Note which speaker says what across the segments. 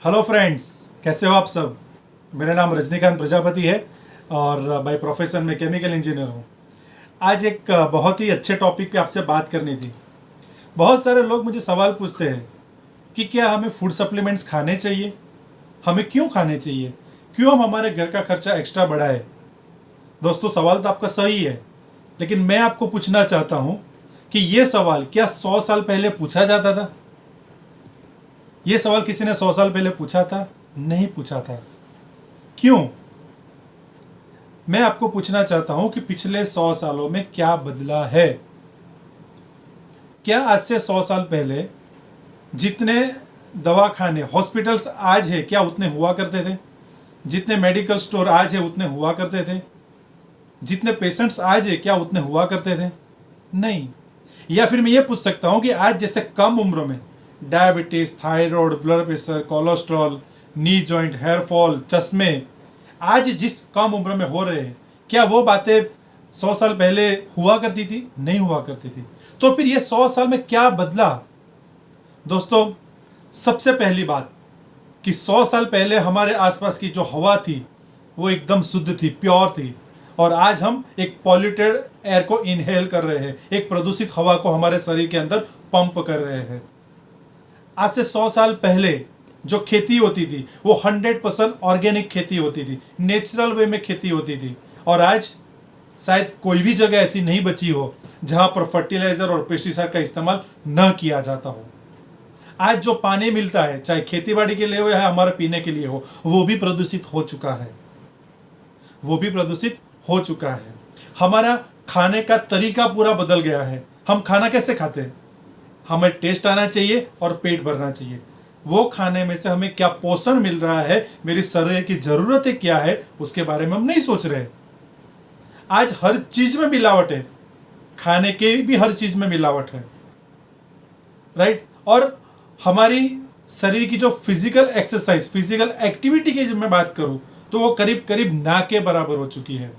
Speaker 1: Hello friends, कैसे हो आप सब। मेरा नाम रजनीकांत प्रजापति है और बाय प्रोफेशन में केमिकल इंजीनियर हूँ। आज एक बहुत ही अच्छे टॉपिक पे आपसे बात करनी थी। बहुत सारे लोग मुझे सवाल पूछते हैं कि क्या हमें फूड सप्लीमेंट्स खाने चाहिए, हमें क्यों खाने चाहिए, क्यों हम हमारे घर का खर्चा एक्स्ट्रा बढ़ाए। दोस्तों, सवाल तो आपका सही है, लेकिन मैं आपको पूछना चाहता हूँ कि ये सवाल क्या 100 साल पहले पूछा जाता था? ये सवाल किसी ने 100 साल पहले पूछा था? नहीं पूछा था। क्यों? मैं आपको पूछना चाहता हूं कि पिछले 100 सालों में क्या बदला है। क्या आज से 100 साल पहले जितने दवाखाने, हॉस्पिटल्स आज है, क्या उतने हुआ करते थे? जितने मेडिकल स्टोर आज है उतने हुआ करते थे? जितने पेशेंट्स आज है क्या उतने हुआ करते थे? नहीं। या फिर मैं ये पूछ सकता हूं कि आज जैसे कम उम्र में diabetes, thyroid, blood pressure, cholesterol, knee joint, hair fall, चश्मे आज जिस कम उम्र में हो रहे हैं, क्या वो बातें 100 साल पहले हुआ करती थी? नहीं हुआ करती थी। तो फिर ये 100 साल में क्या बदला? दोस्तों, सबसे पहली बात कि 100 साल पहले हमारे आसपास की जो हवा थी वो एकदम शुद्ध थी, प्योर थी, और आज हम एक पॉल्यूटेड एयर को इनहेल कर रहे हैं, एक प्रदूषित हवा को हमारे शरीर के अंदर पंप कर रहे हैं। आज से 100 साल पहले जो खेती होती थी वो 100% ऑर्गेनिक खेती होती थी, नेचुरल वे में खेती होती थी। और आज शायद कोई भी जगह ऐसी नहीं बची हो जहां पर फर्टिलाइजर और पेस्टिसाइड का इस्तेमाल न किया जाता हो। आज जो पानी मिलता है, चाहे खेतीबाड़ी के लिए हो या हमारे पीने के लिए हो, वो भी प्रदूषित हो चुका है। वो भी प्रदूषित हो चुका है। हमारा खाने का तरीका पूरा बदल गया है। हम खाना कैसे खाते हैं? हमें टेस्ट आना चाहिए और पेट भरना चाहिए। वो खाने में से हमें क्या पोषण मिल रहा है, मेरी शरीर की जरूरतें क्या है, उसके बारे में हम नहीं सोच रहे। आज हर चीज में मिलावट है, खाने के भी हर चीज में मिलावट है, राइट। और हमारी शरीर की जो फिजिकल एक्सरसाइज, फिजिकल एक्टिविटी की जब मैं बात करूं तो वो करीब करीब ना के बराबर हो चुकी है।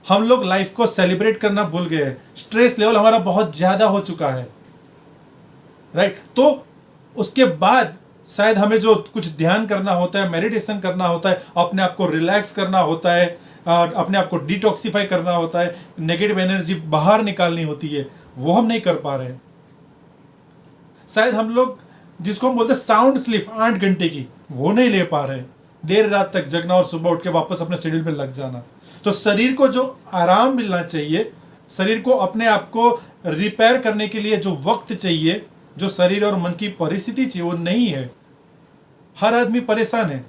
Speaker 1: हम लोग लाइफ को सेलिब्रेट करना भूल गए हैं। स्ट्रेस लेवल हमारा बहुत ज्यादा हो चुका है, राइट। तो उसके बाद शायद हमें जो कुछ ध्यान करना होता है, मेडिटेशन करना होता है, अपने आप को रिलैक्स करना होता है, अपने आप को डिटॉक्सिफाई करना होता है, नेगेटिव एनर्जी बाहर निकालनी होती है, वो हम नहीं कर पा रहे हैं। शायद हम लोग जिसको हम बोलते हैं साउंड स्लीप 8 घंटे की, वो नहीं ले पा रहे हैं। देर रात तक जगना और सुबह उठ के वापस अपने शेड्यूल पे लग जाना। तो शरीर को जो आराम मिलना चाहिए, शरीर को अपने आप को रिपेयर करने के लिए जो वक्त चाहिए, जो शरीर और मन की परिस्थिति चाहिए, वो नहीं है। हर आदमी परेशान है।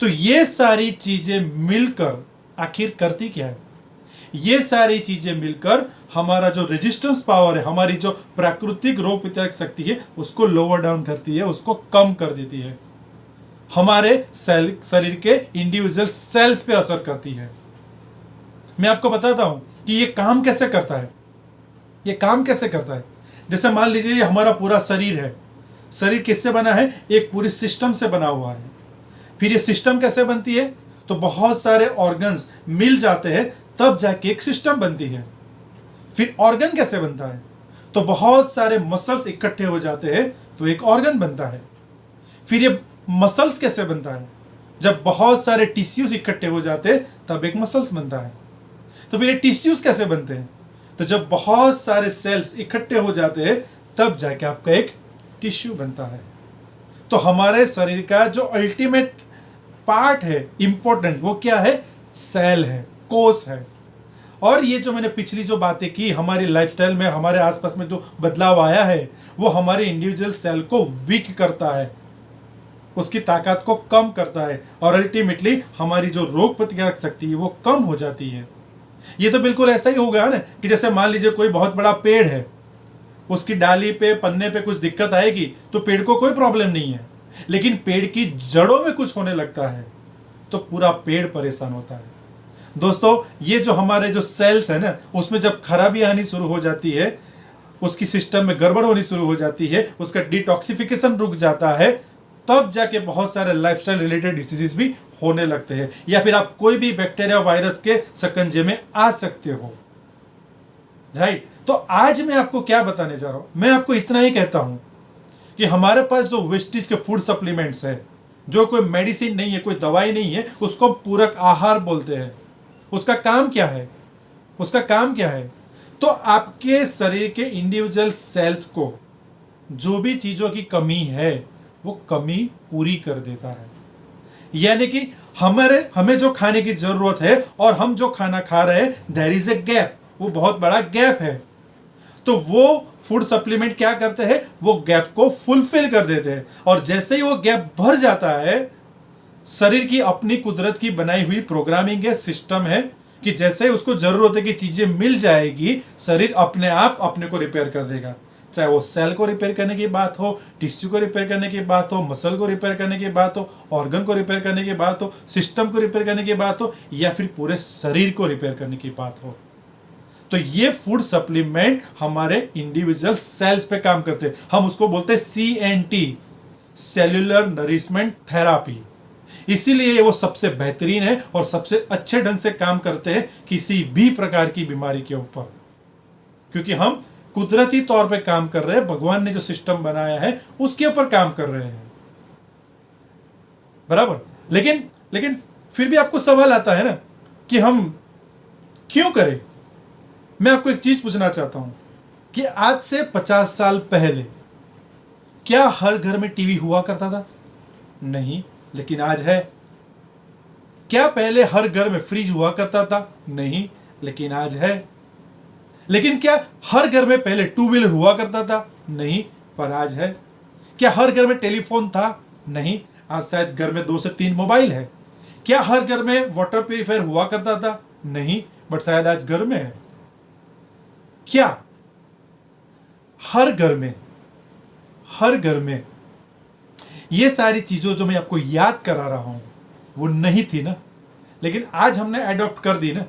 Speaker 1: तो ये सारी चीजें मिलकर आखिर करती क्या है? ये सारी चीजें मिलकर हमारा जो रेजिस्टेंस पावर है, हमारी जो प्राकृतिक रोग प्रतिरोधक शक्ति है, उसको लोअर डाउन करती है, उसको कम कर देती है। हमारे शरीर के इंडिविजुअल सेल्स पे असर करती है। मैं आपको बताता हूं कि ये काम कैसे करता है। ये काम कैसे करता है? जैसे मान लीजिए ये हमारा पूरा शरीर है। शरीर किससे बना है? एक पूरी सिस्टम से बना हुआ है। फिर ये सिस्टम कैसे बनती है? तो बहुत सारे ऑर्गन्स मिल जाते हैं, तब जाके एक सिस्टम बनती है। फिर ऑर्गन कैसे बनता है? तो बहुत सारे मसल्स इकट्ठे हो जाते हैं तो एक ऑर्गन बनता है। फिर ये मसल्स कैसे बनता है? जब बहुत सारे टिश्यूज इकट्ठे हो जाते हैं तब एक मसल्स बनता है। तो फिर ये टिश्यूज कैसे बनते हैं? तो जब बहुत सारे सेल्स इकट्ठे हो जाते हैं तब जाके आपका एक टिश्यू बनता है। तो हमारे शरीर का जो अल्टीमेट पार्ट है, इंपॉर्टेंट, वो क्या है? सेल है, कोष है। और ये जो मैंने पिछली जो बातें की, हमारी लाइफस्टाइल में हमारे आसपास में जो बदलाव आया है, वो हमारे इंडिविजुअल सेल को वीक करता है, उसकी ताकत को कम करता है, और अल्टीमेटली हमारी जो रोग प्रतिकारक शक्ति है वो कम हो जाती है। ये तो बिल्कुल ऐसा ही हो गया ना कि जैसे मान लीजिए कोई बहुत बड़ा पेड़ है, उसकी डाली पे, पन्ने पे कुछ दिक्कत आएगी तो पेड़ को कोई प्रॉब्लम नहीं है, लेकिन पेड़ की जड़ों में कुछ होने लगता है तो पूरा पेड़ परेशान होता है। दोस्तों, ये जो हमारे जो सेल्स है ना, उसमें जब खराबी आनी शुरू हो जाती है, उसकी सिस्टम में गड़बड़ होनी शुरू हो जाती है, उसका डिटॉक्सिफिकेशन रुक जाता है, तब जाके बहुत सारे लाइफस्टाइल रिलेटेड डिसीजेस भी होने लगते हैं, या फिर आप कोई भी बैक्टीरिया, वायरस के शकंजे में आ सकते हो, राइट। तो आज मैं आपको क्या बताने जा रहा हूं? मैं आपको इतना ही कहता हूं कि हमारे पास जो वेस्टेज के फूड सप्लीमेंट्स है, जो कोई मेडिसिन नहीं है, कोई दवाई नहीं है, उसको पूरक आहार बोलते हैं। उसका काम क्या है? उसका काम क्या है? तो आपके शरीर के इंडिविजुअल सेल्स को जो भी चीजों की कमी है वो कमी पूरी कर देता है। यानी कि हमें जो खाने की जरूरत है और हम जो खाना खा रहे हैं, देयर इज ए गैप, वो बहुत बड़ा गैप है। तो वो फूड सप्लीमेंट क्या करते हैं? वो गैप को फुलफिल कर देते हैं। और जैसे ही वो गैप भर जाता है, शरीर की अपनी कुदरत की बनाई हुई प्रोग्रामिंग है, सिस्टम है कि जैसे ही उसको जरूरत है कि चीजें मिल जाएगी, शरीर अपने आप अपने को रिपेयर कर देगा। चाहे वो सेल को रिपेयर करने की बात हो, टिश्यू को रिपेयर करने की बात हो, मसल को रिपेयर करने की बात हो, ऑर्गन को रिपेयर करने की बात हो, सिस्टम को रिपेयर करने की बात हो, या फिर पूरे शरीर को रिपेयर करने की बात हो। तो ये फूड सप्लीमेंट हमारे इंडिविजुअल सेल्स पे काम करते हैं। हम उसको बोलते हैं CNT, सेल्यूलर नरिशमेंट थेरापी। इसीलिए वो सबसे बेहतरीन है और सबसे अच्छे ढंग से काम करते हैं किसी भी प्रकार की बीमारी के ऊपर, क्योंकि हम कुदरती तौर पे काम कर रहे हैं। भगवान ने जो सिस्टम बनाया है उसके ऊपर काम कर रहे हैं, बराबर। लेकिन फिर भी आपको सवाल आता है ना कि हम क्यों करें। मैं आपको एक चीज पूछना चाहता हूं कि आज से 50 साल पहले क्या हर घर में टीवी हुआ करता था? नहीं, लेकिन आज है। क्या पहले हर घर में फ्रिज हुआ करता था? नहीं, लेकिन आज है। लेकिन क्या हर घर में पहले टू व्हीलर हुआ करता था? नहीं, पर आज है। क्या हर घर में टेलीफोन था? नहीं, आज शायद घर में 2 से 3 मोबाइल है। क्या हर घर में वाटर प्यूरिफायर हुआ करता था? नहीं, बट शायद आज घर में है। क्या हर घर में ये सारी चीजों जो मैं आपको याद करा रहा हूं वो नहीं थी ना? लेकिन आज हमने अडॉप्ट कर दी ना।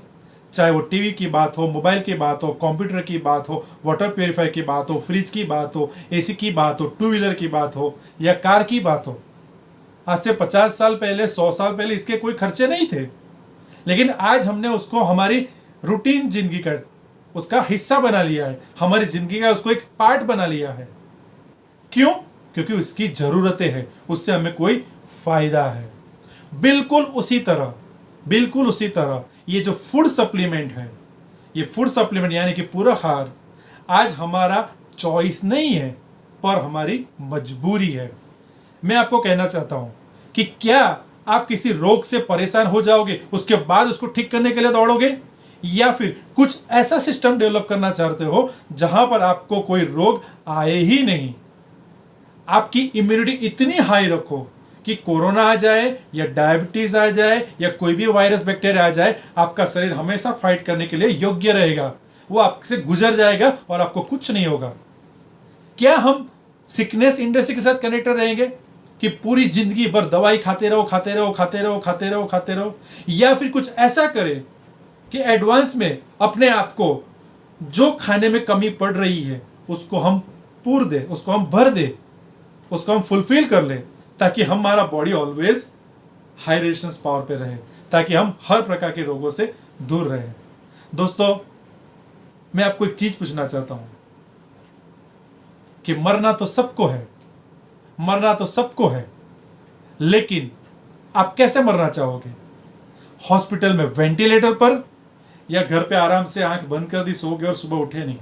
Speaker 1: चाहे वो टीवी की बात हो, मोबाइल की बात हो, कंप्यूटर की बात हो, वाटर प्यूरिफायर की बात हो, फ्रिज की बात हो, एसी की बात हो, टू व्हीलर की बात हो, या कार की बात हो। आज से 50 साल पहले, 100 साल पहले इसके कोई खर्चे नहीं थे, लेकिन आज हमने उसको हमारी रूटीन जिंदगी का उसका हिस्सा बना लिया है। हमारी जिंदगी का उसको एक पार्ट बना लिया है। क्यों? क्योंकि उसकी जरूरतें हैं, उससे हमें कोई फायदा है। बिल्कुल उसी तरह ये जो फूड सप्लीमेंट है, ये फूड सप्लीमेंट यानी कि पूरक आहार आज हमारा चॉइस नहीं है, पर हमारी मजबूरी है। मैं आपको कहना चाहता हूं कि क्या आप किसी रोग से परेशान हो जाओगे, उसके बाद उसको ठीक करने के लिए दौड़ोगे, या फिर कुछ ऐसा सिस्टम डेवलप करना चाहते हो जहां पर आपको कोई रोग आए ही नहीं? आपकी इम्यूनिटी इतनी हाई रखो कि कोरोना आ जाए या डायबिटीज आ जाए या कोई भी वायरस बैक्टीरिया आ जाए, आपका शरीर हमेशा फाइट करने के लिए योग्य रहेगा। वो आपसे गुजर जाएगा और आपको कुछ नहीं होगा। क्या हम सिकनेस इंडस्ट्री के साथ कनेक्टेड रहेंगे कि पूरी जिंदगी भर दवाई खाते रहो, या फिर कुछ ऐसा करें कि एडवांस में अपने आप को जो खाने में कमी पड़ रही है उसको हम पूर दे, उसको हम भर दे, उसको हम फुलफिल कर ले, ताकि हमारा body always high resistance power पे रहे, ताकि हम हर प्रकार के रोगों से दूर रहें। दोस्तों, मैं आपको एक चीज पूछना चाहता हूं कि मरना तो सबको है, लेकिन आप कैसे मरना चाहोगे? हॉस्पिटल में वेंटिलेटर पर, या घर पे आराम से आंख बंद कर दी, सो गए और सुबह उठे नहीं?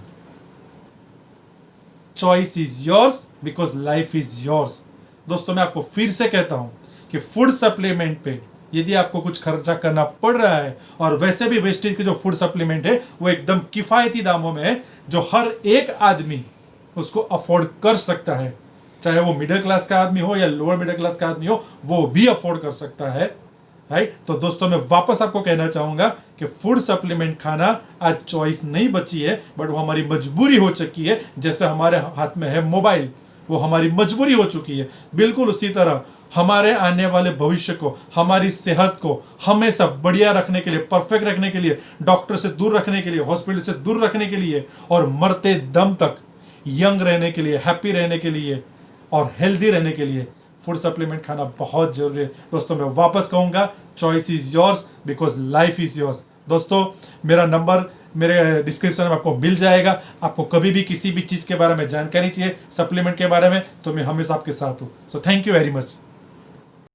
Speaker 1: Choice is yours because life is yours. दोस्तों, मैं आपको फिर से कहता हूं कि फूड सप्लीमेंट पे यदि आपको कुछ खर्चा करना पड़ रहा है, और वैसे भी वेस्टेज के जो फूड सप्लीमेंट है वो एकदम किफायती दामों में है, जो हर एक आदमी उसको अफोर्ड कर सकता है, चाहे वो मिडिल क्लास का आदमी हो या लोअर मिडिल क्लास का आदमी हो, वो भी अफोर्ड कर सकता है, राइट। तो दोस्तों, मैं वापस आपको कहना चाहूंगा कि फूड सप्लीमेंट खाना आज चॉइस नहीं बची है, बट वो हमारी मजबूरी हो चुकी है। जैसे हमारे हाथ में है मोबाइल, वो हमारी मजबूरी हो चुकी है। बिल्कुल उसी तरह हमारे आने वाले भविष्य को, हमारी सेहत को हमेशा बढ़िया रखने के लिए, परफेक्ट रखने के लिए, डॉक्टर से दूर रखने के लिए, हॉस्पिटल से दूर रखने के लिए, और मरते दम तक यंग रहने के लिए, हैप्पी रहने के लिए और हेल्दी रहने के लिए फूड सप्लीमेंट खाना बहुत जरूरी है। दोस्तों, मैं वापस कहूंगा, choice is yours because life is yours. दोस्तों, मेरा नंबर मेरे डिस्क्रिप्शन में आपको मिल जाएगा। आपको कभी भी किसी भी चीज़ के बारे में जानकारी चाहिए, सप्लीमेंट के बारे में, तो मैं हमेशा आपके साथ हूँ। So thank you very much.